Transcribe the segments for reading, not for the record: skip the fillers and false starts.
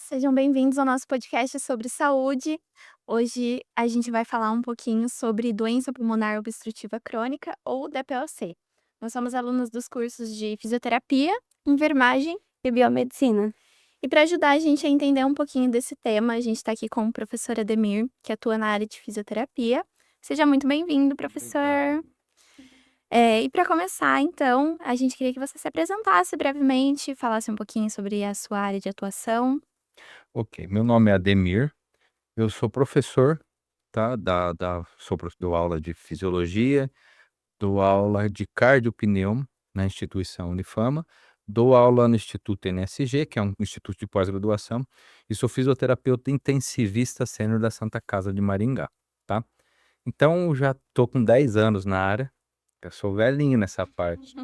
sejam bem-vindos ao nosso podcast sobre saúde. Hoje a gente vai falar um pouquinho sobre doença pulmonar obstrutiva crônica ou DPOC. Nós somos alunos dos cursos de fisioterapia, enfermagem E biomedicina. e para ajudar a gente a entender um pouquinho desse tema, a gente está aqui com o professor Ademir, que atua na área de fisioterapia. Seja muito bem-vindo, Obrigado. professor. E para começar, então, a gente queria que você se apresentasse brevemente, falasse um pouquinho sobre a sua área de atuação. Ok, meu nome é Ademir, eu sou professor, tá, dou aula de fisiologia, dou aula de cardiopneumo na instituição Unifama, dou aula no Instituto NSG, que é um instituto de pós-graduação, e sou fisioterapeuta intensivista sênior da Santa Casa de Maringá, tá. Então já tô com 10 anos na área, eu sou velhinho nessa parte.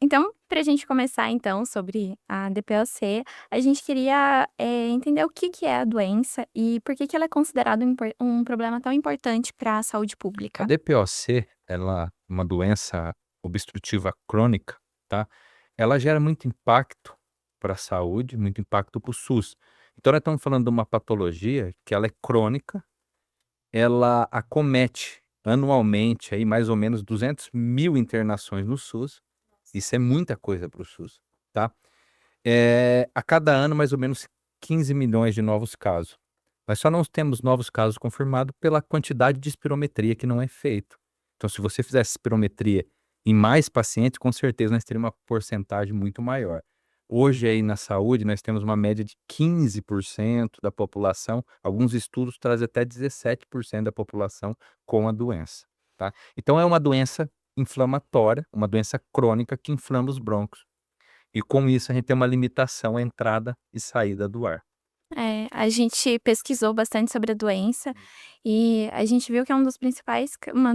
Então, para a gente começar então sobre a DPOC, a gente queria, entender o que que é a doença e por que que ela é considerada um problema tão importante para a saúde A pública. DPOC, ela é uma doença obstrutiva crônica, tá? Ela gera muito impacto para a saúde, muito impacto para o SUS. Então, nós estamos falando de uma patologia que ela é crônica, ela acomete anualmente aí mais ou menos 200.000 internações no SUS. Isso é muita coisa para o SUS, tá? A cada ano, mais ou menos 15 milhões de novos casos. Nós só não temos novos casos confirmados pela quantidade de espirometria que não é feito. Então, se você fizesse espirometria em mais pacientes, com certeza nós teríamos uma porcentagem muito maior. Hoje aí na saúde nós temos uma média de 15% da população, alguns estudos trazem até 17% da população com a doença, tá. Então é uma doença inflamatória, uma doença crônica que inflama os brônquios. E com isso a gente tem uma limitação à entrada e saída do ar. A gente pesquisou bastante sobre a doença e a gente viu que é uma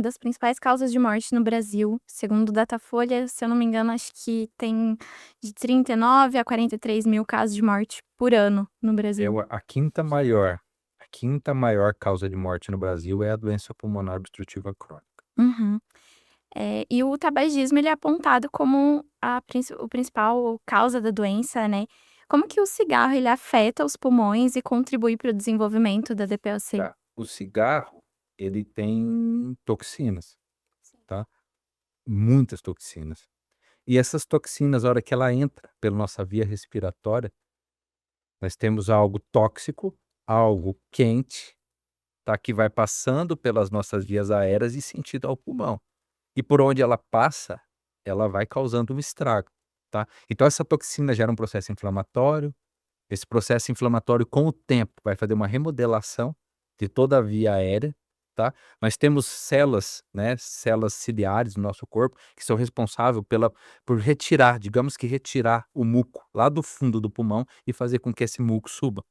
das principais causas de morte no Brasil. Segundo o Datafolha, se eu não me engano, acho que tem de 39 a 43 mil casos de morte por ano no É Brasil. a quinta maior causa de morte no Brasil é a doença pulmonar obstrutiva crônica. Uhum. E o tabagismo ele é apontado como o principal causa da doença, né. Como que o cigarro ele afeta os pulmões e contribui para o desenvolvimento da DPOC? Tá, o cigarro, ele tem toxinas, Sim. tá, muitas toxinas. E essas toxinas, a hora que ela entra pela nossa via respiratória, nós temos algo tóxico, algo quente, tá, que vai passando pelas nossas vias aéreas e sentido ao pulmão. E por onde ela passa, ela vai causando um estrago, tá. Então essa toxina gera um processo inflamatório, esse processo inflamatório com o tempo vai fazer uma remodelação de toda a via aérea, tá. Nós temos células, né, células ciliares no nosso corpo, que são responsável por retirar, digamos que retirar o muco lá do fundo do pulmão e fazer com que esse muco suba.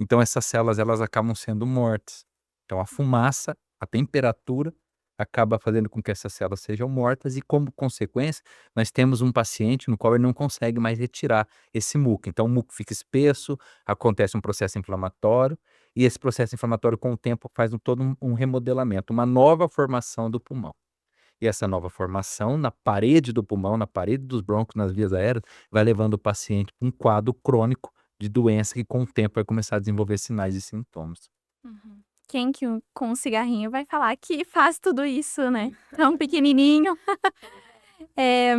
Então essas células elas acabam sendo mortas. Então a fumaça, a temperatura, acaba fazendo com que essas células sejam mortas e como consequência, nós temos um paciente no qual ele não consegue mais retirar esse muco. Então o muco fica espesso, acontece um processo inflamatório, e esse processo inflamatório com o tempo faz todo um remodelamento, uma nova formação do pulmão. E essa nova formação na parede do pulmão, na parede dos brônquios, nas vias aéreas, vai levando o paciente para um quadro crônico de doença que com o tempo vai começar a desenvolver sinais e sintomas. Uhum. Quem que com um cigarrinho vai falar que faz tudo isso, né, tão pequenininho. Eh,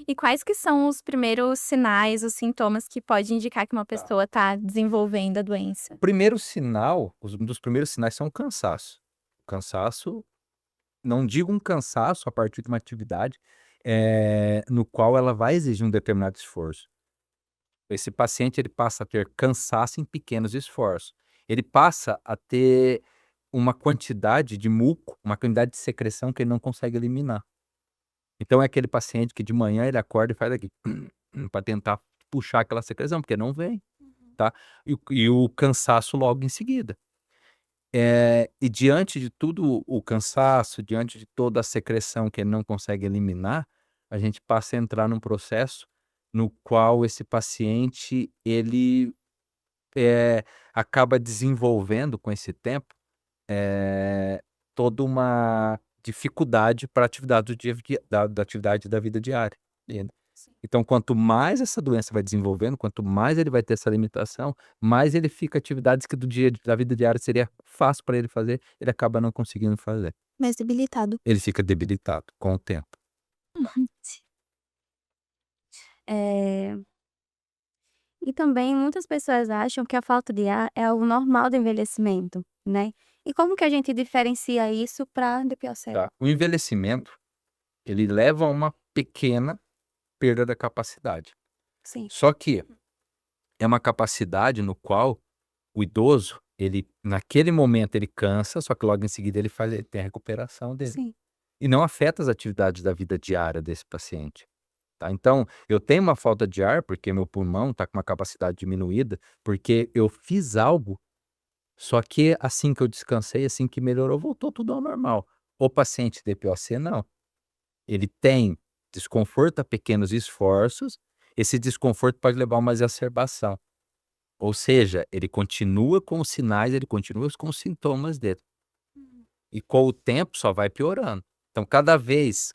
e quais que são os primeiros sinais, os sintomas que pode indicar que uma Tá. pessoa está desenvolvendo a O doença? primeiro sinal, um dos primeiros sinais são o cansaço. O cansaço, não digo um cansaço a partir de uma atividade, no qual ela vai exigir um determinado esforço. Esse paciente ele passa a ter cansaço em pequenos esforços. Ele passa a ter uma quantidade de muco, uma quantidade de secreção que ele não consegue eliminar. Então é aquele paciente que de manhã ele acorda e faz aqui, para tentar puxar aquela secreção, porque não vem, Uhum. tá. E o cansaço logo em seguida. E diante de tudo o cansaço, diante de toda a secreção que ele não consegue eliminar, a gente passa a entrar num processo no qual esse paciente ele, acaba desenvolvendo com esse tempo, toda uma dificuldade para a atividade do dia da atividade da vida diária dele. Então, quanto mais essa doença vai desenvolvendo, quanto mais ele vai ter essa limitação, mais ele fica atividades que da vida diária seria fácil para ele fazer, ele acaba não conseguindo fazer. Mais debilitado. Ele fica debilitado com o tempo. Eh, e também muitas pessoas acham que a falta de ar é algo normal do envelhecimento, né. E como que a gente diferencia isso para DPOC? Tá? O envelhecimento, ele leva a uma pequena perda da capacidade. Sim. Só que é uma capacidade no qual o idoso, ele naquele momento ele cansa, só que logo em seguida ele tem a recuperação dele. Sim. E não afeta as atividades da vida diária desse paciente, tá. Então, eu tenho uma falta de ar, porque meu pulmão está com uma capacidade diminuída, porque eu fiz algo, só que assim que eu descansei, assim que melhorou, voltou tudo ao normal. O paciente DPOC não, ele tem desconforto a pequenos esforços, esse desconforto pode levar a uma exacerbação. Ou seja, ele continua com os sinais, ele continua com os sintomas dele. E com o tempo só vai piorando. Então cada vez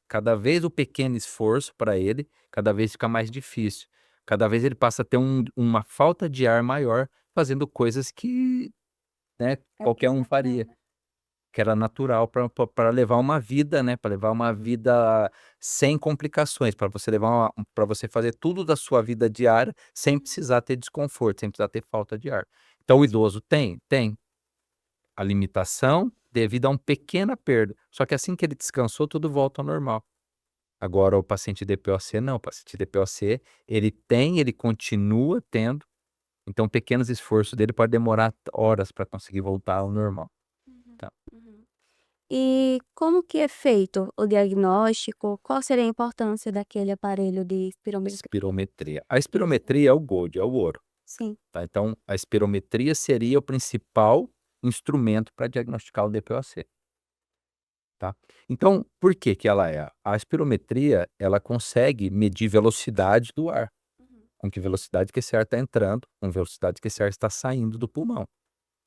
o pequeno esforço para ele, cada vez fica mais difícil. Cada vez ele passa a ter uma falta de ar maior, fazendo coisas que, né, qualquer um faria, que era natural para levar uma vida, né, para levar uma vida sem complicações, para você levar para você fazer tudo da sua vida diária, sem precisar ter desconforto, sem precisar ter falta de ar. Então o idoso tem a limitação devido a uma pequena perda, só que assim que ele descansou, tudo volta ao normal. Agora o paciente DPOC não, o paciente DPOC, ele continua tendo, então pequenos esforços dele pode demorar horas para conseguir voltar ao normal. Tá. E como que é feito o diagnóstico? Qual seria a importância daquele aparelho de espirometria? Espirometria. A espirometria é o gold, é o ouro, Sim. tá. Então a espirometria seria o principal instrumento para diagnosticar o DPOC. Tá. Então, por que que ela é? A espirometria, ela consegue medir velocidade do ar, com que velocidade que esse ar está entrando, com velocidade que esse ar está saindo do pulmão,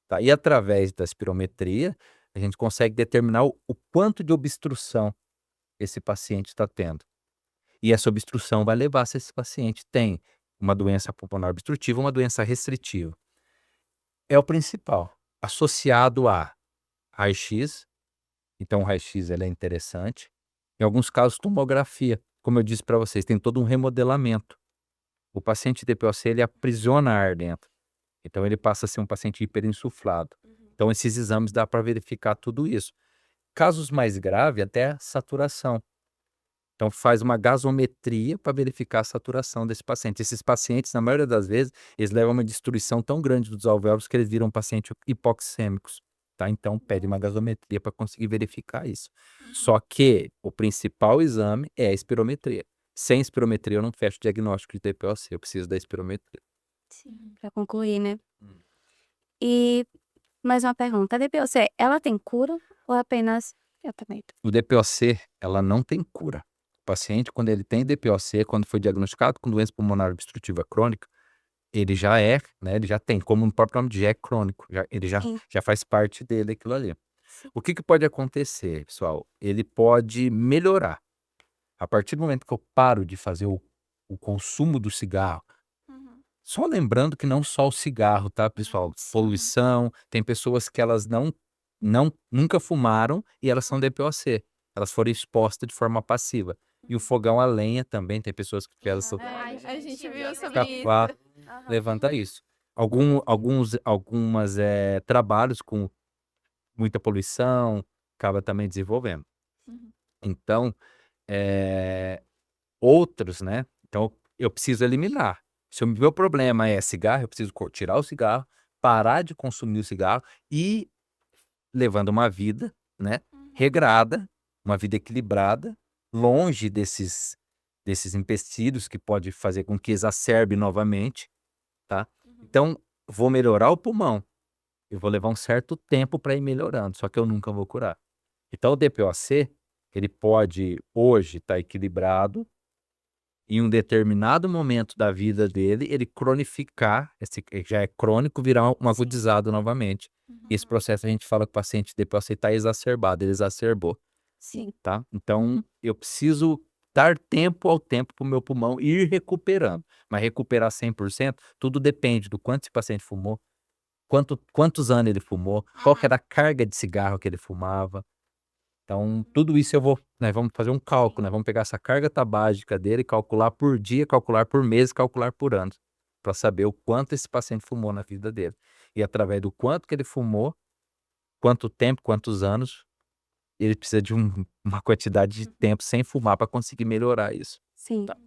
tá. E através da espirometria, a gente consegue determinar o quanto de obstrução esse paciente está tendo. E essa obstrução vai levar se esse paciente tem uma doença pulmonar obstrutiva ou uma doença restritiva. É o principal, associado a raio-x. Então o raio-x ele é interessante. Em alguns casos, tomografia. Como eu disse para vocês, tem todo um remodelamento. O paciente DPOC, ele aprisiona ar dentro. Então ele passa a ser um paciente hiperinsuflado. Então esses exames dá para verificar tudo isso. Casos mais graves, até saturação. Então faz uma gasometria para verificar a saturação desse paciente. Esses pacientes, na maioria das vezes, eles levam uma destruição tão grande dos alvéolos que eles viram pacientes hipoxêmicos. Tá? Então pede uma gasometria para conseguir verificar isso. Só que o principal exame é a espirometria. Sem espirometria eu não fecho o diagnóstico de DPOC, eu preciso da espirometria. Sim. Para concluir, né. E mais uma pergunta, a DPOC, ela tem cura ou é apenas tratamento? O DPOC, ela não tem cura. O paciente, quando ele tem DPOC, quando foi diagnosticado com doença pulmonar obstrutiva crônica, ele já é, né, ele já tem, como o próprio nome diz, é crônico, ele Sim. já faz parte dele aquilo ali. Sim. O que que pode acontecer, pessoal? Ele pode melhorar. A partir do momento que eu paro de fazer o consumo do cigarro, só lembrando que não só o cigarro, tá, pessoal? Poluição, tem pessoas que elas nunca fumaram e elas são DPOC, elas foram expostas de forma passiva. E o fogão a lenha também, tem pessoas que elas A gente viu sobre capaz levanta isso. Algumas, trabalhos com muita poluição, acaba também desenvolvendo. Então, outros, né, então eu preciso eliminar. Se o meu problema é cigarro, eu preciso tirar o cigarro, parar de consumir o cigarro e levando uma vida, né, regrada, uma vida equilibrada, longe desses empecilhos que pode fazer com que exacerbe novamente, tá. Então, vou melhorar o pulmão, eu vou levar um certo tempo para ir melhorando, só que eu nunca vou curar. Então o DPOC, ele pode hoje estar equilibrado, em um determinado momento da vida dele, ele cronificar, já é crônico, virar um agudizado novamente. Esse processo a gente fala que o paciente DPOC está exacerbado, ele exacerbou, Sim. tá. Então eu preciso dar tempo ao tempo para o meu pulmão ir recuperando. Mas recuperar 100%, tudo depende do quanto esse paciente fumou, quantos anos ele fumou, qual que era a carga de cigarro que ele fumava. Então, tudo isso nós vamos fazer um cálculo, nós vamos pegar essa carga tabágica dele, calcular por dia, calcular por mês, calcular por ano, para saber o quanto esse paciente fumou na vida dele. E através do quanto que ele fumou, quanto tempo, quantos anos, ele precisa de uma quantidade de tempo sem fumar para conseguir melhorar isso. Sim. Tá.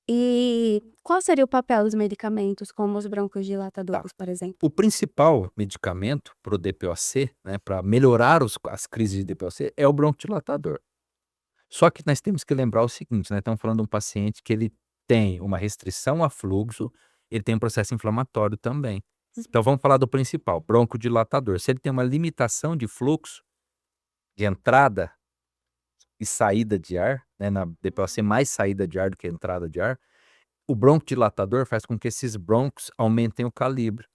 E qual seria o papel dos medicamentos, como os broncodilatadores, por exemplo? O principal medicamento para o DPOC, né, para melhorar as crises de DPOC, é o broncodilatador. Só que nós temos que lembrar o seguinte, né, estamos falando de um paciente que ele tem uma restrição a fluxo, ele tem um processo inflamatório também. Então vamos falar do principal, broncodilatador. Se ele tem uma limitação de fluxo, de entrada e saída de ar, né, na DPOC mais saída de ar do que entrada de ar, o broncodilatador faz com que esses brônquios aumentem o calibre.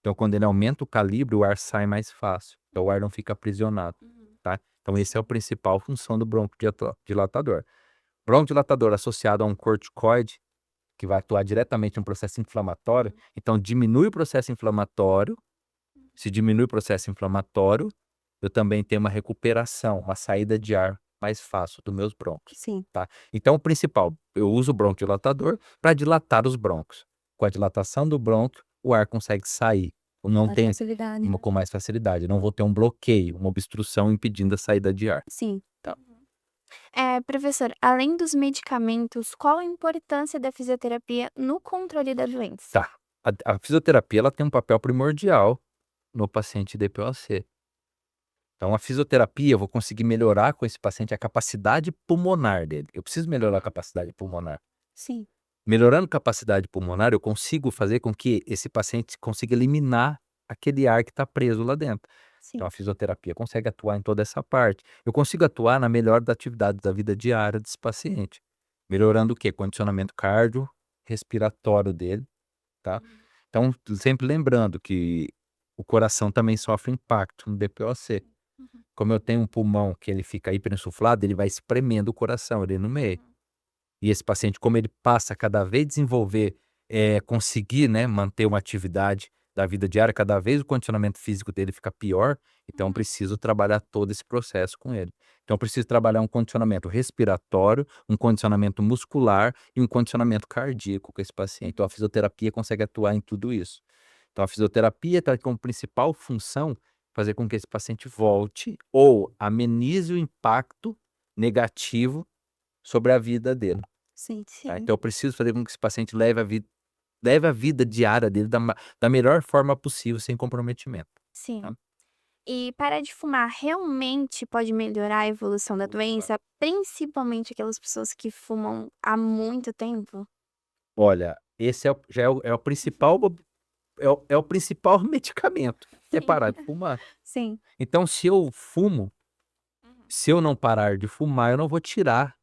Então, quando ele aumenta o calibre, o ar sai mais fácil. Então, o ar não fica aprisionado, tá? Então, essa é a principal função do broncodilatador. Broncodilatador associado a um corticoide, que vai atuar diretamente no processo inflamatório. Então, diminui o processo inflamatório. Se diminui o processo inflamatório, eu também tenho uma recuperação, uma saída de ar mais fácil dos meus brônquios. Sim. Tá? Então, o principal, eu uso o broncodilatador para dilatar os brônquios. Com a dilatação do brônquio, o ar consegue sair. Não tem facilidade. com mais facilidade. Não vou ter um bloqueio, uma obstrução impedindo a saída de ar. Sim. Professor, além dos medicamentos, qual a importância da fisioterapia no controle da doença? Tá. A fisioterapia ela tem um papel primordial no paciente DPOC. Então, a fisioterapia, eu vou conseguir melhorar com esse paciente a capacidade pulmonar dele. Eu preciso melhorar a capacidade pulmonar. Sim. Melhorando capacidade pulmonar, eu consigo fazer com que esse paciente consiga eliminar aquele ar que está preso lá dentro. Sim. Então, a fisioterapia consegue atuar em toda essa parte. Eu consigo atuar na melhor das atividades da vida diária desse paciente. Melhorando o quê? Condicionamento cardiorrespiratório dele, tá? Então, sempre lembrando que o coração também sofre impacto no DPOC. Como eu tenho um pulmão que ele fica hiperinsuflado, ele vai espremendo o coração ali no meio. E esse paciente, como ele passa a cada vez desenvolver, conseguir, né, manter uma atividade da vida diária, cada vez o condicionamento físico dele fica pior, então eu preciso trabalhar todo esse processo com ele. Então eu preciso trabalhar um condicionamento respiratório, um condicionamento muscular e um condicionamento cardíaco com esse paciente. Então a fisioterapia consegue atuar em tudo isso. Então a fisioterapia está como principal função fazer com que esse paciente volte ou amenize o impacto negativo sobre a vida dele. Sim. Tá? Então eu preciso fazer com que esse paciente leve a vida diária dele da melhor forma possível, sem comprometimento. Sim. Tá. E parar de fumar realmente pode melhorar a evolução da doença, principalmente aquelas pessoas que fumam há muito tempo? Olha, esse já é o principal é o principal medicamento, que é parar de fumar. Sim. Então se eu fumo, se eu não parar de fumar, eu não vou tirar,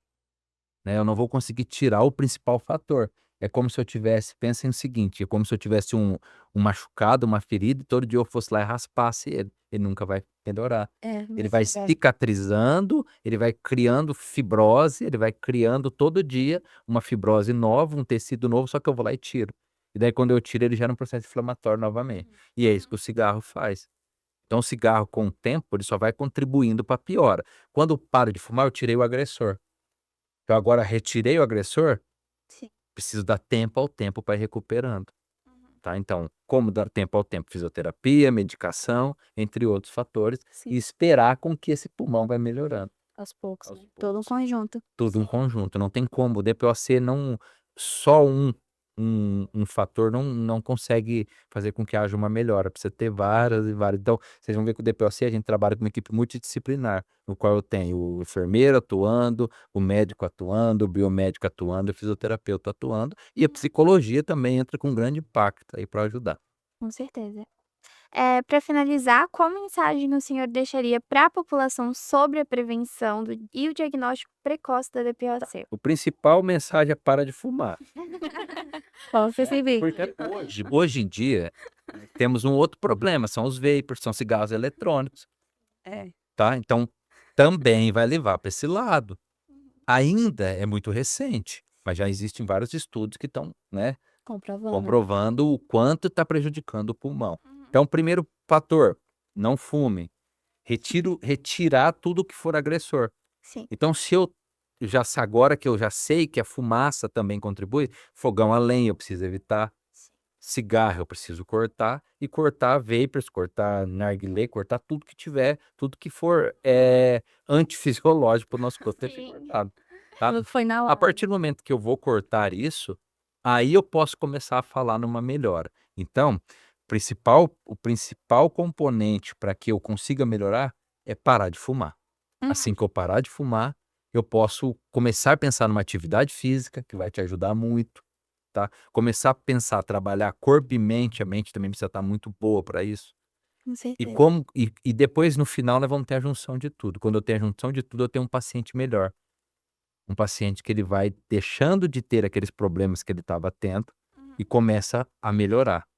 né, eu não vou conseguir tirar o principal fator. É como se eu tivesse, pensa em o seguinte, é como se eu tivesse um machucado, uma ferida, e todo dia eu fosse lá e raspasse ele. Ele nunca vai melhorar. Ele vai cicatrizando, ele vai criando fibrose, ele vai criando todo dia uma fibrose nova, um tecido novo, só que eu vou lá e tiro. E daí quando eu tiro, ele gera um processo inflamatório novamente. E é isso que o cigarro faz. Então o cigarro, com o tempo, ele só vai contribuindo para a piora. Quando eu paro de fumar, eu tirei o agressor. Eu agora retirei o agressor, Sim. preciso dar tempo ao tempo para ir recuperando. Tá? Então, como dar tempo ao tempo? Fisioterapia, medicação, entre outros fatores, Sim. e esperar com que esse pulmão vai melhorando. Aos poucos, Aos né? Todo um poucos. conjunto. Tudo um conjunto, não tem como. O DPOC não, só um fator não consegue fazer com que haja uma melhora, precisa ter várias e várias. Então, vocês vão ver que o DPOC a gente trabalha com uma equipe multidisciplinar, no qual eu tenho o enfermeiro atuando, o médico atuando, o biomédico atuando, o fisioterapeuta atuando, e a psicologia também entra com grande impacto aí para ajudar. Com certeza. Para finalizar, qual mensagem o senhor deixaria para a população sobre a prevenção e o diagnóstico precoce da DPOC? O principal mensagem é para de fumar. Posso perceber. Porque hoje em dia, temos um outro problema, são os vapers, são cigarros eletrônicos, É. tá? Então, também vai levar para esse lado. ainda é muito recente, mas já existem vários estudos que estão, né, comprovando o quanto está prejudicando o pulmão. Então, primeiro fator, não fume. Retirar tudo que for agressor. Sim. Então, se eu agora que eu já sei que a fumaça também contribui, fogão a lenha eu preciso evitar, cigarro eu preciso cortar, e cortar vapors, cortar narguilé, cortar tudo que tiver, tudo que for antifisiológico para o nosso corpo ter que ser cortado. Tá? Foi na A hora. partir do momento que eu vou cortar isso, aí eu posso começar a falar numa melhora. Então, o principal componente para que eu consiga melhorar é parar de fumar. Assim que eu parar de fumar, eu posso começar a pensar numa atividade física, que vai te ajudar muito, tá? Começar a pensar, trabalhar corpo e mente, a mente também precisa estar muito boa para isso. Com certeza. E depois, no final, nós vamos ter a junção de tudo. Quando eu tenho a junção de tudo, eu tenho um paciente melhor. Um paciente que ele vai deixando de ter aqueles problemas que ele estava tendo e começa a melhorar.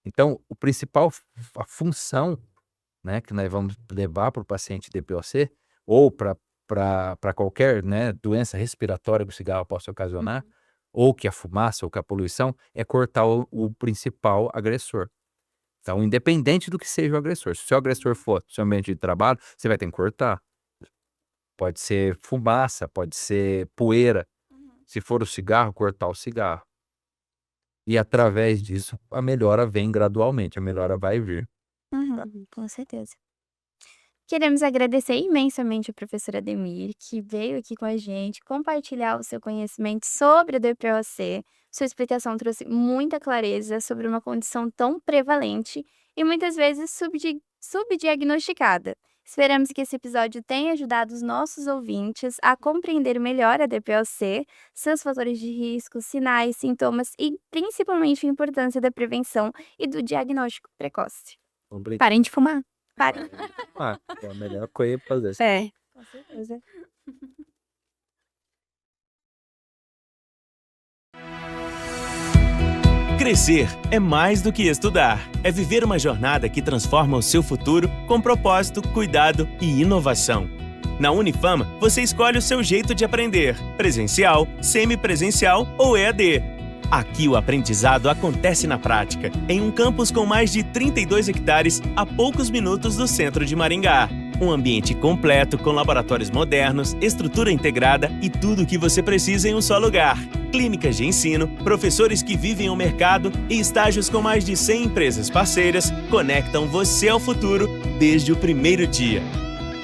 Então, a função, né, que nós vamos levar para o paciente DPOC ou para qualquer, né, doença respiratória que o cigarro possa ocasionar, ou que a fumaça ou que a poluição, é cortar o principal agressor. Então, independente do que seja o agressor, se o seu agressor for seu ambiente de trabalho, você vai ter que cortar. Pode ser fumaça, pode ser poeira. Se for o cigarro, cortar o cigarro. E através disso, a melhora vem gradualmente, a melhora vai vir. Com certeza. Queremos agradecer imensamente a professora Ademir, que veio aqui com a gente compartilhar o seu conhecimento sobre a DPOC. Sua explicação trouxe muita clareza sobre uma condição tão prevalente e muitas vezes subdiagnosticada. Esperamos que esse episódio tenha ajudado os nossos ouvintes a compreender melhor a DPOC, seus fatores de risco, sinais, sintomas e principalmente a importância da prevenção e do diagnóstico precoce. Obrigado. Parem de fumar. Parem. É a melhor coisa para fazer. É. Com certeza. Crescer é mais do que estudar. É viver uma jornada que transforma o seu futuro com propósito, cuidado e inovação. Na Unifama, você escolhe o seu jeito de aprender: presencial, semipresencial ou EAD. Aqui o aprendizado acontece na prática, em um campus com mais de 32 hectares a poucos minutos do centro de Maringá. Um ambiente completo com laboratórios modernos, estrutura integrada e tudo o que você precisa em um só lugar. Clínicas de ensino, professores que vivem o mercado e estágios com mais de 100 empresas parceiras conectam você ao futuro desde o primeiro dia.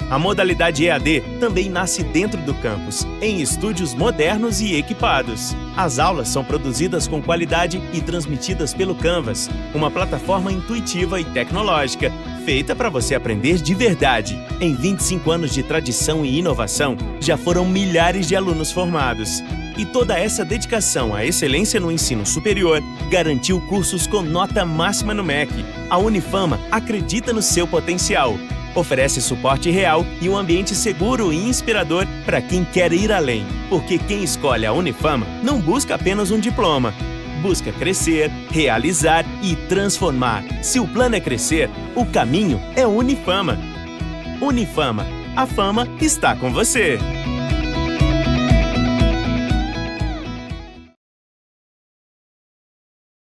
A modalidade EAD também nasce dentro do campus, em estúdios modernos e equipados. As aulas são produzidas com qualidade e transmitidas pelo Canvas, uma plataforma intuitiva e tecnológica, feita para você aprender de verdade. Em 25 anos de tradição e inovação, já foram milhares de alunos formados. E toda essa dedicação à excelência no ensino superior garantiu cursos com nota máxima no MEC. A Unifama acredita no seu potencial. Oferece suporte real e um ambiente seguro e inspirador para quem quer ir além. Porque quem escolhe a Unifama não busca apenas um diploma. Busca crescer, realizar e transformar. Se o plano é crescer, o caminho é Unifama. Unifama, a fama está com você.